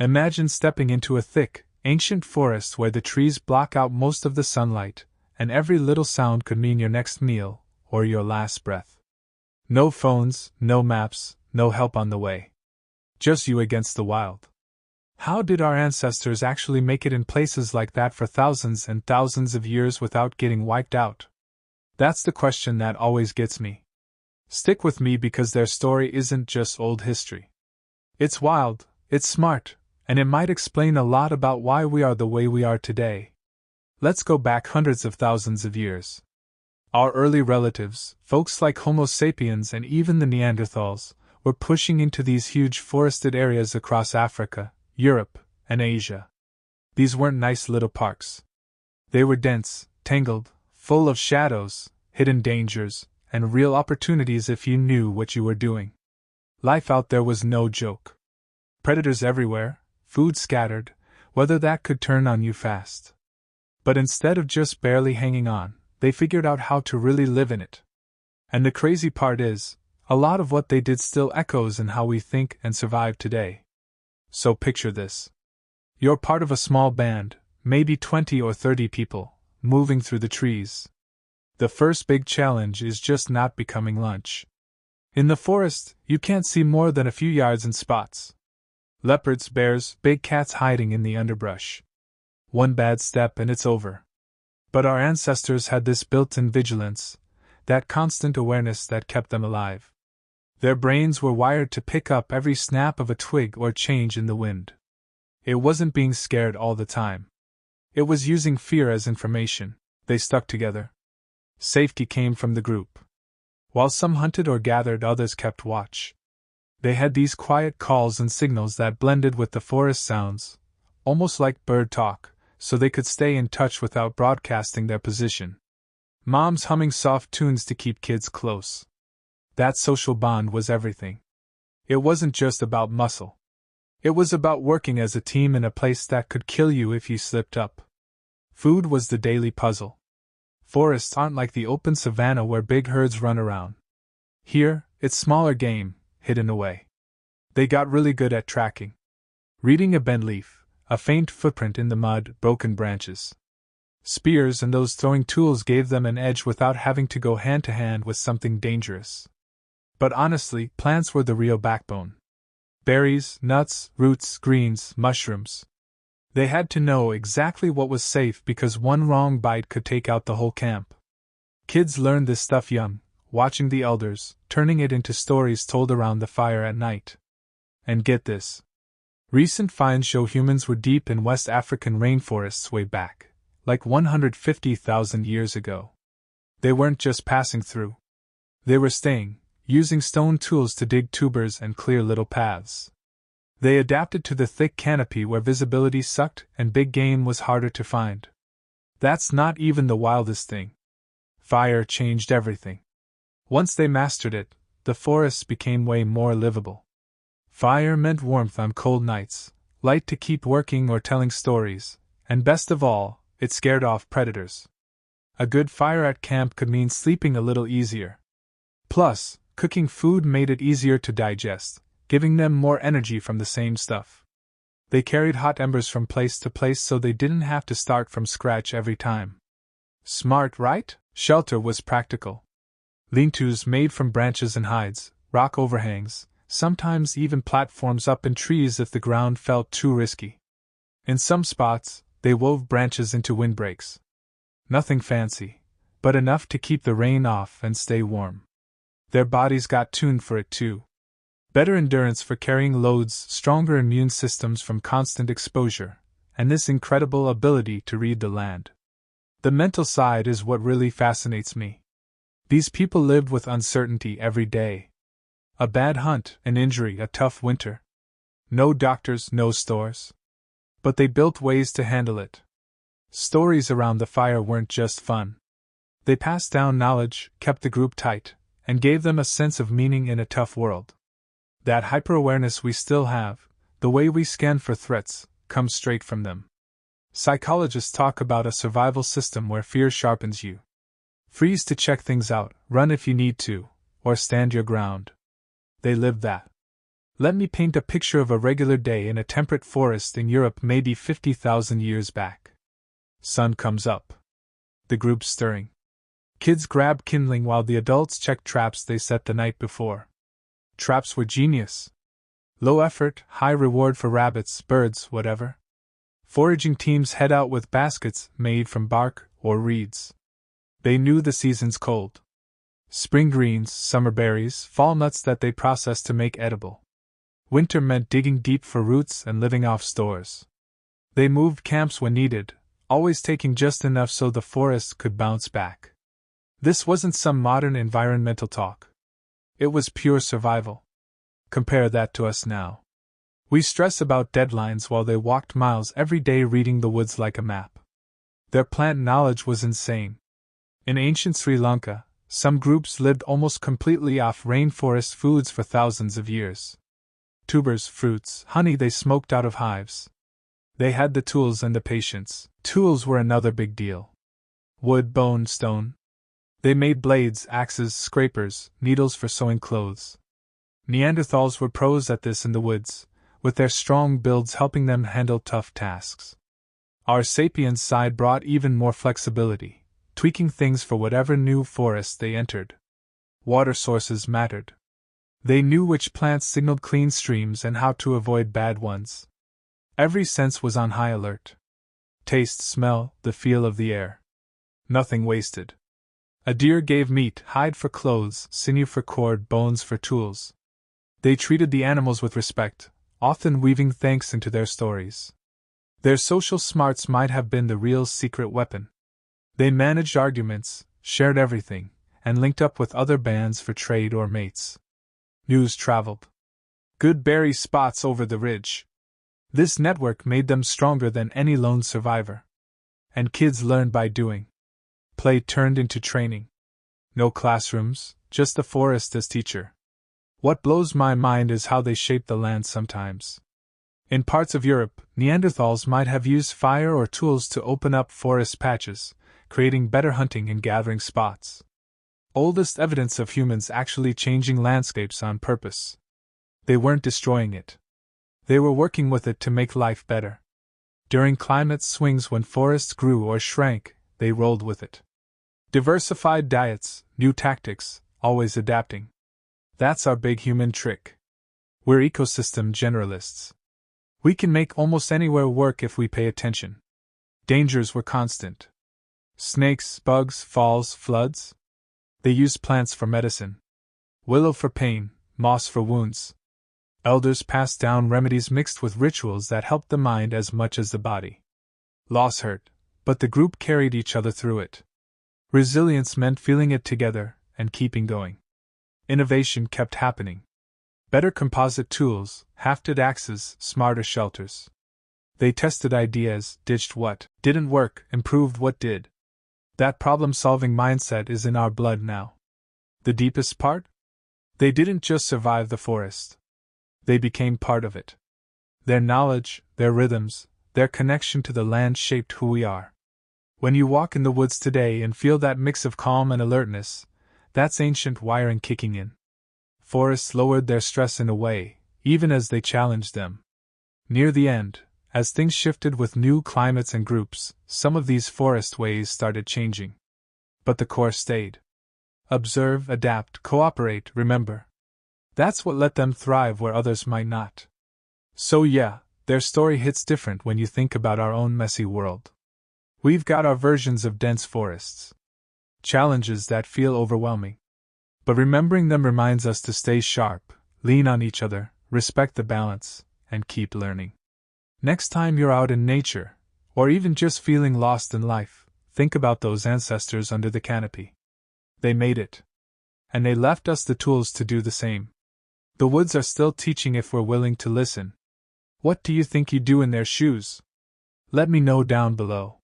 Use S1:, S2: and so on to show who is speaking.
S1: Imagine stepping into a thick, ancient forest where the trees block out most of the sunlight, and every little sound could mean your next meal, or your last breath. No phones, no maps, no help on the way. Just you against the wild. How did our ancestors actually make it in places like that for thousands and thousands of years without getting wiped out? That's the question that always gets me. Stick with me because their story isn't just old history. It's wild, it's smart, and it might explain a lot about why we are the way we are today. Let's go back hundreds of thousands of years. Our early relatives, folks like Homo sapiens and even the Neanderthals, were pushing into these huge forested areas across Africa, Europe, and Asia. These weren't nice little parks. They were dense, tangled, full of shadows, hidden dangers, and real opportunities if you knew what you were doing. Life out there was no joke. Predators everywhere, food scattered, weather that could turn on you fast. But instead of just barely hanging on, they figured out how to really live in it. And the crazy part is, a lot of what they did still echoes in how we think and survive today. So picture this. You're part of a small band, maybe 20 or 30 people, moving through the trees. The first big challenge is just not becoming lunch. In the forest, you can't see more than a few yards in spots. Leopards, bears, big cats hiding in the underbrush. One bad step and it's over. But our ancestors had this built-in vigilance, that constant awareness that kept them alive. Their brains were wired to pick up every snap of a twig or change in the wind. It wasn't being scared all the time. It was using fear as information. They stuck together. Safety came from the group. While some hunted or gathered, others kept watch. They had these quiet calls and signals that blended with the forest sounds, almost like bird talk, so they could stay in touch without broadcasting their position. Moms humming soft tunes to keep kids close. That social bond was everything. It wasn't just about muscle. It was about working as a team in a place that could kill you if you slipped up. Food was the daily puzzle. Forests aren't like the open savanna where big herds run around. Here, it's smaller game, hidden away. They got really good at tracking. Reading a bent leaf, a faint footprint in the mud, broken branches. Spears and those throwing tools gave them an edge without having to go hand to hand with something dangerous. But honestly, plants were the real backbone. Berries, nuts, roots, greens, mushrooms. They had to know exactly what was safe because one wrong bite could take out the whole camp. Kids learned this stuff young, watching the elders, turning it into stories told around the fire at night. And get this. Recent finds show humans were deep in West African rainforests way back, like 150,000 years ago. They weren't just passing through. They were staying, using stone tools to dig tubers and clear little paths. They adapted to the thick canopy where visibility sucked and big game was harder to find. That's not even the wildest thing. Fire changed everything. Once they mastered it, the forests became way more livable. Fire meant warmth on cold nights, light to keep working or telling stories, and best of all, it scared off predators. A good fire at camp could mean sleeping a little easier. Plus, cooking food made it easier to digest, giving them more energy from the same stuff. They carried hot embers from place to place so they didn't have to start from scratch every time. Smart, right? Shelter was practical. Lean-tos made from branches and hides, rock overhangs, sometimes even platforms up in trees if the ground felt too risky. In some spots, they wove branches into windbreaks. Nothing fancy, but enough to keep the rain off and stay warm. Their bodies got tuned for it too. Better endurance for carrying loads, stronger immune systems from constant exposure, and this incredible ability to read the land. The mental side is what really fascinates me. These people lived with uncertainty every day. A bad hunt, an injury, a tough winter. No doctors, no stores. But they built ways to handle it. Stories around the fire weren't just fun. They passed down knowledge, kept the group tight, and gave them a sense of meaning in a tough world. That hyper-awareness we still have, the way we scan for threats, comes straight from them. Psychologists talk about a survival system where fear sharpens you. Freeze to check things out, run if you need to, or stand your ground. They lived that. Let me paint a picture of a regular day in a temperate forest in Europe maybe 50,000 years back. Sun comes up. The group's stirring. Kids grab kindling while the adults check traps they set the night before. Traps were genius. Low effort, high reward for rabbits, birds, whatever. Foraging teams head out with baskets made from bark or reeds. They knew the season's cold. Spring greens, summer berries, fall nuts that they processed to make edible. Winter meant digging deep for roots and living off stores. They moved camps when needed, always taking just enough so the forest could bounce back. This wasn't some modern environmental talk. It was pure survival. Compare that to us now. We stress about deadlines while they walked miles every day reading the woods like a map. Their plant knowledge was insane. In ancient Sri Lanka, some groups lived almost completely off rainforest foods for thousands of years. Tubers, fruits, honey they smoked out of hives. They had the tools and the patience. Tools were another big deal. Wood, bone, stone. They made blades, axes, scrapers, needles for sewing clothes. Neanderthals were pros at this in the woods, with their strong builds helping them handle tough tasks. Our sapiens side brought even more flexibility, tweaking things for whatever new forest they entered. Water sources mattered. They knew which plants signaled clean streams and how to avoid bad ones. Every sense was on high alert. Taste, smell, the feel of the air. Nothing wasted. A deer gave meat, hide for clothes, sinew for cord, bones for tools. They treated the animals with respect, often weaving thanks into their stories. Their social smarts might have been the real secret weapon. They managed arguments, shared everything, and linked up with other bands for trade or mates. News traveled. Good berry spots over the ridge. This network made them stronger than any lone survivor. And kids learned by doing. Play turned into training. No classrooms, just the forest as teacher. What blows my mind is how they shaped the land sometimes. In parts of Europe, Neanderthals might have used fire or tools to open up forest patches, creating better hunting and gathering spots. Oldest evidence of humans actually changing landscapes on purpose. They weren't destroying it. They were working with it to make life better. During climate swings when forests grew or shrank, they rolled with it. Diversified diets, new tactics, always adapting. That's our big human trick. We're ecosystem generalists. We can make almost anywhere work if we pay attention. Dangers were constant. Snakes, bugs, falls, floods. They used plants for medicine. Willow for pain, moss for wounds. Elders passed down remedies mixed with rituals that helped the mind as much as the body. Loss hurt, but the group carried each other through it. Resilience meant feeling it together and keeping going. Innovation kept happening. Better composite tools, hafted axes, smarter shelters. They tested ideas, ditched what didn't work, improved what did. That problem-solving mindset is in our blood now. The deepest part? They didn't just survive the forest. They became part of it. Their knowledge, their rhythms, their connection to the land shaped who we are. When you walk in the woods today and feel that mix of calm and alertness, that's ancient wiring kicking in. Forests lowered their stress in a way, even as they challenged them. Near the end, as things shifted with new climates and groups, some of these forest ways started changing. But the core stayed. Observe, adapt, cooperate, remember. That's what let them thrive where others might not. So yeah, their story hits different when you think about our own messy world. We've got our versions of dense forests. Challenges that feel overwhelming. But remembering them reminds us to stay sharp, lean on each other, respect the balance, and keep learning. Next time you're out in nature, or even just feeling lost in life, think about those ancestors under the canopy. They made it. And they left us the tools to do the same. The woods are still teaching if we're willing to listen. What do you think you'd do in their shoes? Let me know down below.